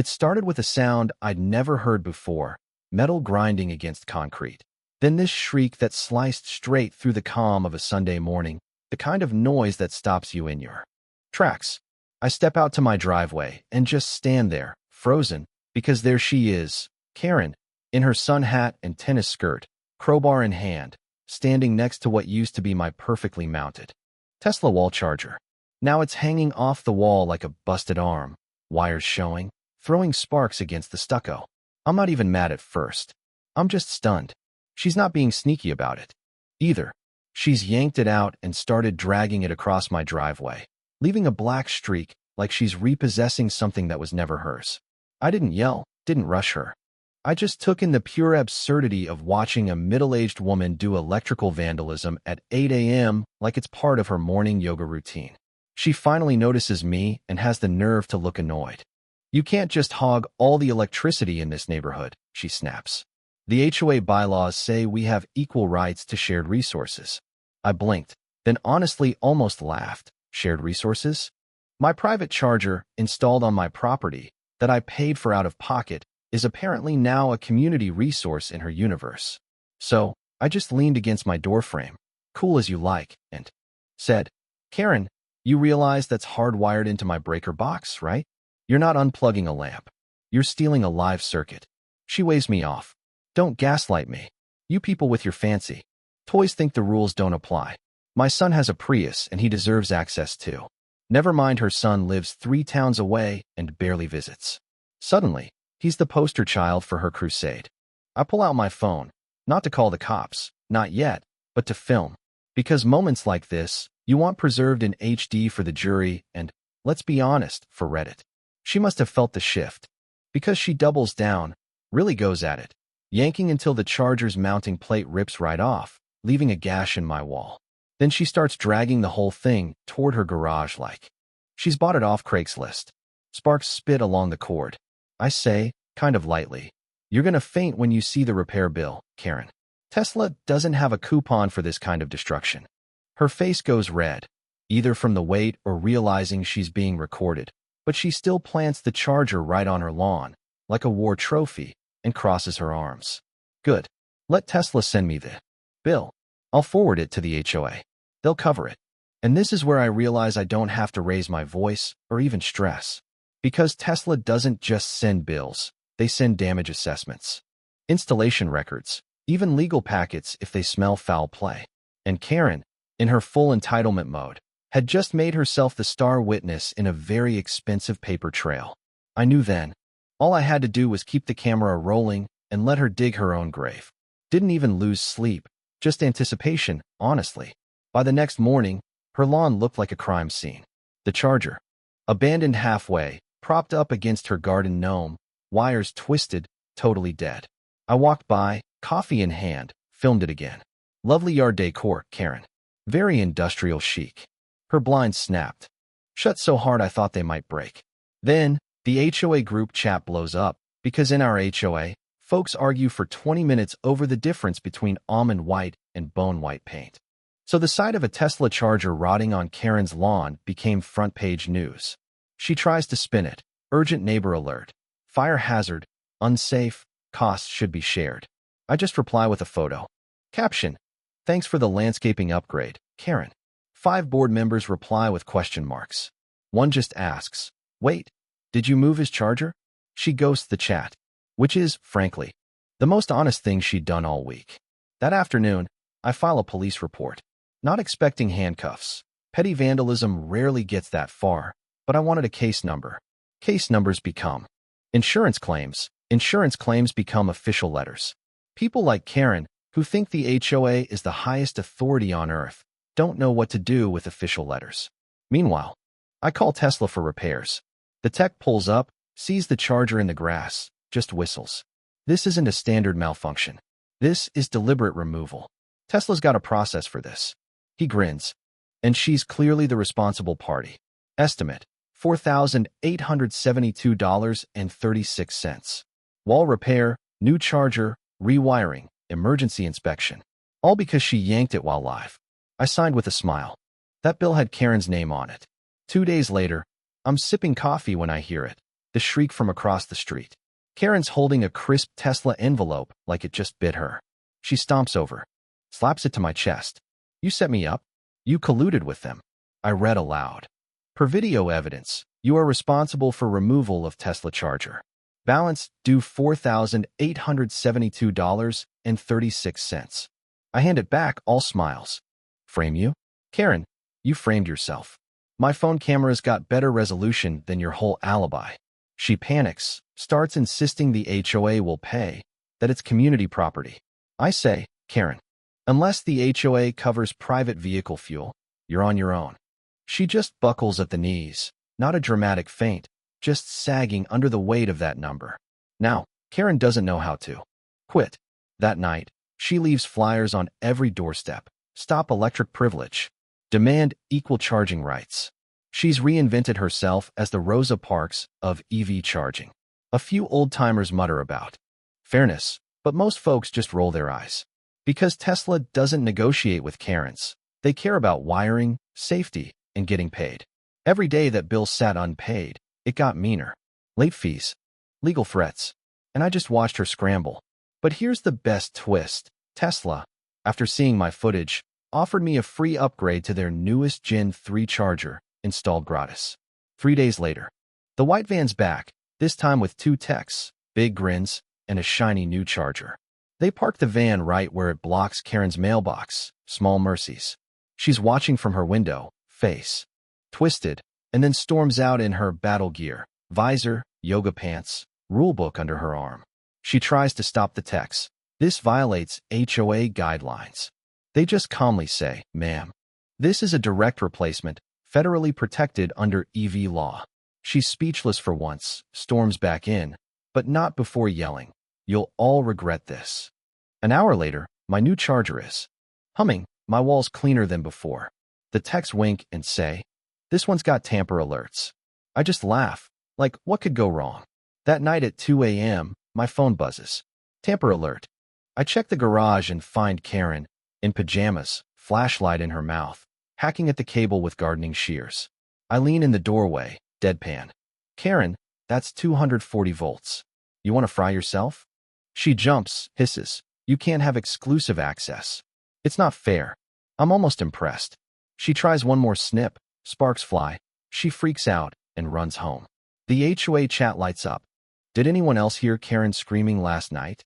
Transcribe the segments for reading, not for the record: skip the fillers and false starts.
It started with a sound I'd never heard before, metal grinding against concrete. Then this shriek that sliced straight through the calm of a Sunday morning, the kind of noise that stops you in your tracks. I step out to my driveway and just stand there, frozen, because there she is, Karen, in her sun hat and tennis skirt, crowbar in hand, standing next to what used to be my perfectly mounted Tesla wall charger. Now it's hanging off the wall like a busted arm, wires showing, throwing sparks against the stucco. I'm not even mad at first. I'm just stunned. She's not being sneaky about it, either. She's yanked it out and started dragging it across my driveway, leaving a black streak like she's repossessing something that was never hers. I didn't yell, didn't rush her. I just took in the pure absurdity of watching a middle-aged woman do electrical vandalism at 8 a.m. like it's part of her morning yoga routine. She finally notices me and has the nerve to look annoyed. "You can't just hog all the electricity in this neighborhood," she snaps. "The HOA bylaws say we have equal rights to shared resources." I blinked, then honestly almost laughed. Shared resources? My private charger, installed on my property, that I paid for out of pocket, is apparently now a community resource in her universe. So, I just leaned against my doorframe, cool as you like, and said, "Karen, you realize that's hardwired into my breaker box, right? You're not unplugging a lamp. You're stealing a live circuit." She waves me off. "Don't gaslight me. You people with your fancy toys think the rules don't apply. My son has a Prius and he deserves access too. Never mind her son lives 3 towns away and barely visits. Suddenly, he's the poster child for her crusade." I pull out my phone, not to call the cops, not yet, but to film. Because moments like this, you want preserved in HD for the jury and, let's be honest, for Reddit. She must have felt the shift. Because she doubles down, really goes at it, yanking until the charger's mounting plate rips right off, leaving a gash in my wall. Then she starts dragging the whole thing toward her garage like she's bought it off Craigslist. Sparks spit along the cord. I say, kind of lightly, "You're gonna faint when you see the repair bill, Karen. Tesla doesn't have a coupon for this kind of destruction." Her face goes red, either from the weight or realizing she's being recorded, but she still plants the charger right on her lawn, like a war trophy, and crosses her arms. "Good. Let Tesla send me the bill. I'll forward it to the HOA. They'll cover it." And this is where I realize I don't have to raise my voice or even stress. Because Tesla doesn't just send bills, they send damage assessments, installation records, even legal packets if they smell foul play. And Karen, in her full entitlement mode, had just made herself the star witness in a very expensive paper trail. I knew then. All I had to do was keep the camera rolling and let her dig her own grave. Didn't even lose sleep, just anticipation, honestly. By the next morning, her lawn looked like a crime scene. The charger, abandoned halfway, propped up against her garden gnome, wires twisted, totally dead. I walked by, coffee in hand, filmed it again. Lovely yard decor, Karen. Very industrial chic. Her blinds snapped. Shut so hard I thought they might break. Then, the HOA group chat blows up, because in our HOA, folks argue for 20 minutes over the difference between almond white and bone white paint. So the sight of a Tesla charger rotting on Karen's lawn became front-page news. She tries to spin it. Urgent neighbor alert. Fire hazard. Unsafe. Costs should be shared. I just reply with a photo. Caption. Thanks for the landscaping upgrade, Karen. 5 board members reply with question marks. One just asks, "Wait, did you move his charger?" She ghosts the chat, which is, frankly, the most honest thing she'd done all week. That afternoon, I file a police report. Not expecting handcuffs. Petty vandalism rarely gets that far, but I wanted a case number. Case numbers become insurance claims. Insurance claims become official letters. People like Karen, who think the HOA is the highest authority on earth, don't know what to do with official letters. Meanwhile, I call Tesla for repairs. The tech pulls up, sees the charger in the grass, just whistles. This isn't a standard malfunction. This is deliberate removal. Tesla's got a process for this. He grins. And she's clearly the responsible party. Estimate, $4,872.36. Wall repair, new charger, rewiring, emergency inspection. All because she yanked it while live. I signed with a smile. That bill had Karen's name on it. 2 days later, I'm sipping coffee when I hear it. The shriek from across the street. Karen's holding a crisp Tesla envelope like it just bit her. She stomps over, slaps it to my chest. You set me up? You colluded with them. I read aloud. Per video evidence, you are responsible for removal of Tesla charger. Balance due $4,872.36. I hand it back, all smiles. Frame you? Karen, you framed yourself. My phone camera's got better resolution than your whole alibi. She panics, starts insisting the HOA will pay, that it's community property. I say, Karen, unless the HOA covers private vehicle fuel, you're on your own. She just buckles at the knees, not a dramatic faint, just sagging under the weight of that number. Now, Karen doesn't know how to quit. That night, she leaves flyers on every doorstep. Stop electric privilege. Demand equal charging rights. She's reinvented herself as the Rosa Parks of EV charging. A few old-timers mutter about fairness, but most folks just roll their eyes. Because Tesla doesn't negotiate with Karens. They care about wiring, safety, and getting paid. Every day that bill sat unpaid, it got meaner. Late fees, legal threats, and I just watched her scramble. But here's the best twist. Tesla, after seeing my footage, offered me a free upgrade to their newest Gen 3 charger, installed gratis. 3 days later, the white van's back, this time with 2 techs, big grins, and a shiny new charger. They park the van right where it blocks Karen's mailbox, small mercies. She's watching from her window, face twisted, and then storms out in her battle gear, visor, yoga pants, rulebook under her arm. She tries to stop the techs. This violates HOA guidelines. They just calmly say, ma'am, this is a direct replacement, federally protected under EV law. She's speechless for once, storms back in, but not before yelling, you'll all regret this. An hour later, my new charger is humming, my wall's cleaner than before. The techs wink and say, this one's got tamper alerts. I just laugh, like what could go wrong? That night at 2 a.m., my phone buzzes. Tamper alert. I check the garage and find Karen, in pajamas, flashlight in her mouth, hacking at the cable with gardening shears. I lean in the doorway, deadpan. Karen, that's 240 volts. You want to fry yourself? She jumps, hisses. You can't have exclusive access. It's not fair. I'm almost impressed. She tries one more snip, sparks fly. She freaks out and runs home. The HOA chat lights up. Did anyone else hear Karen screaming last night?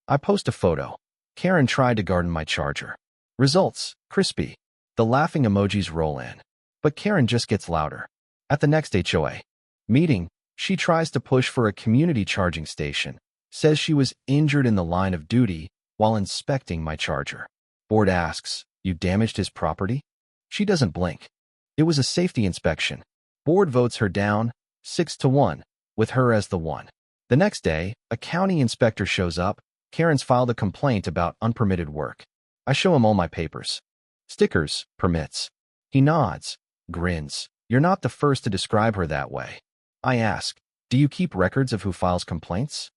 I post a photo. Karen tried to garden my charger. Results, crispy. The laughing emojis roll in. But Karen just gets louder. At the next HOA meeting, she tries to push for a community charging station, says she was injured in the line of duty while inspecting my charger. Board asks, you damaged his property? She doesn't blink. It was a safety inspection. Board votes her down, 6-1, with her as the one. The next day, a county inspector shows up. Karen's filed a complaint about unpermitted work. I show him all my papers. Stickers, permits. He nods, grins. You're not the first to describe her that way. I ask, do you keep records of who files complaints?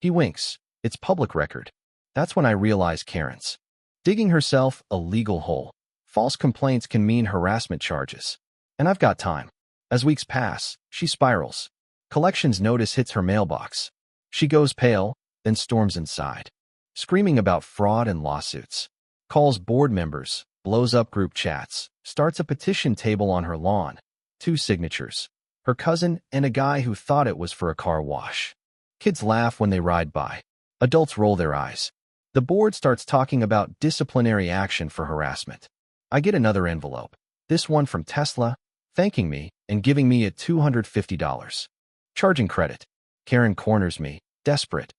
He winks. It's public record. That's when I realize Karen's digging herself a legal hole. False complaints can mean harassment charges. And I've got time. As weeks pass, she spirals. Collections notice hits her mailbox. She goes pale, then storms inside, screaming about fraud and lawsuits. Calls board members, blows up group chats, starts a petition table on her lawn. 2 signatures. Her cousin and a guy who thought it was for a car wash. Kids laugh when they ride by. Adults roll their eyes. The board starts talking about disciplinary action for harassment. I get another envelope, this one from Tesla, thanking me and giving me a $250 charging credit. Karen corners me, desperate.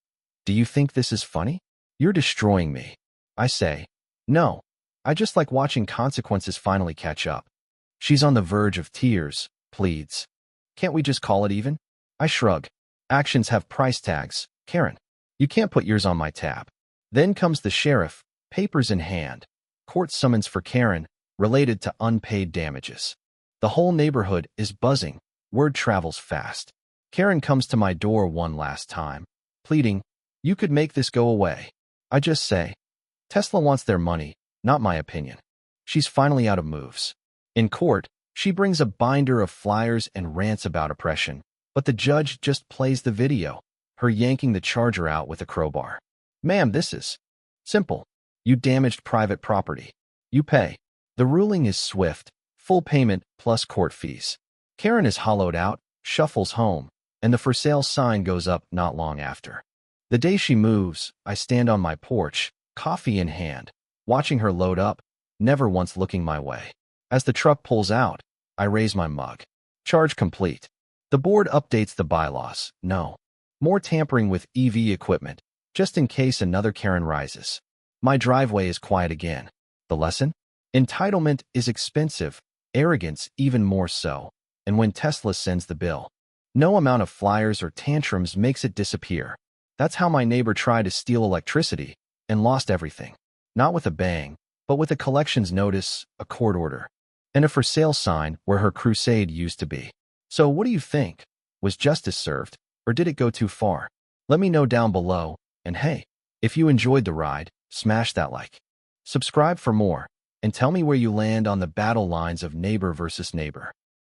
Do you think this is funny? You're destroying me. I say, no, I just like watching consequences finally catch up. She's on the verge of tears, pleads. Can't we just call it even? I shrug. Actions have price tags. Karen, you can't put yours on my tab. Then comes the sheriff, papers in hand. Court summons for Karen, related to unpaid damages. The whole neighborhood is buzzing. Word travels fast. Karen comes to my door one last time, pleading, you could make this go away. I just say, Tesla wants their money, not my opinion. She's finally out of moves. In court, she brings a binder of flyers and rants about oppression. But the judge just plays the video, her yanking the charger out with a crowbar. Ma'am, this is simple. You damaged private property. You pay. The ruling is swift, full payment plus court fees. Karen is hollowed out, shuffles home, and the for sale sign goes up not long after. The day she moves, I stand on my porch, coffee in hand, watching her load up, never once looking my way. As the truck pulls out, I raise my mug. Charge complete. The board updates the bylaws. No more tampering with EV equipment, just in case another Karen rises. My driveway is quiet again. The lesson? Entitlement is expensive, arrogance even more so, and when Tesla sends the bill, no amount of flyers or tantrums makes it disappear. That's how my neighbor tried to steal electricity and lost everything. Not with a bang, but with a collections notice, a court order, and a for sale sign where her crusade used to be. So what do you think? Was justice served, or did it go too far? Let me know down below, and hey, if you enjoyed the ride, smash that like. Subscribe for more, and tell me where you land on the battle lines of neighbor versus neighbor.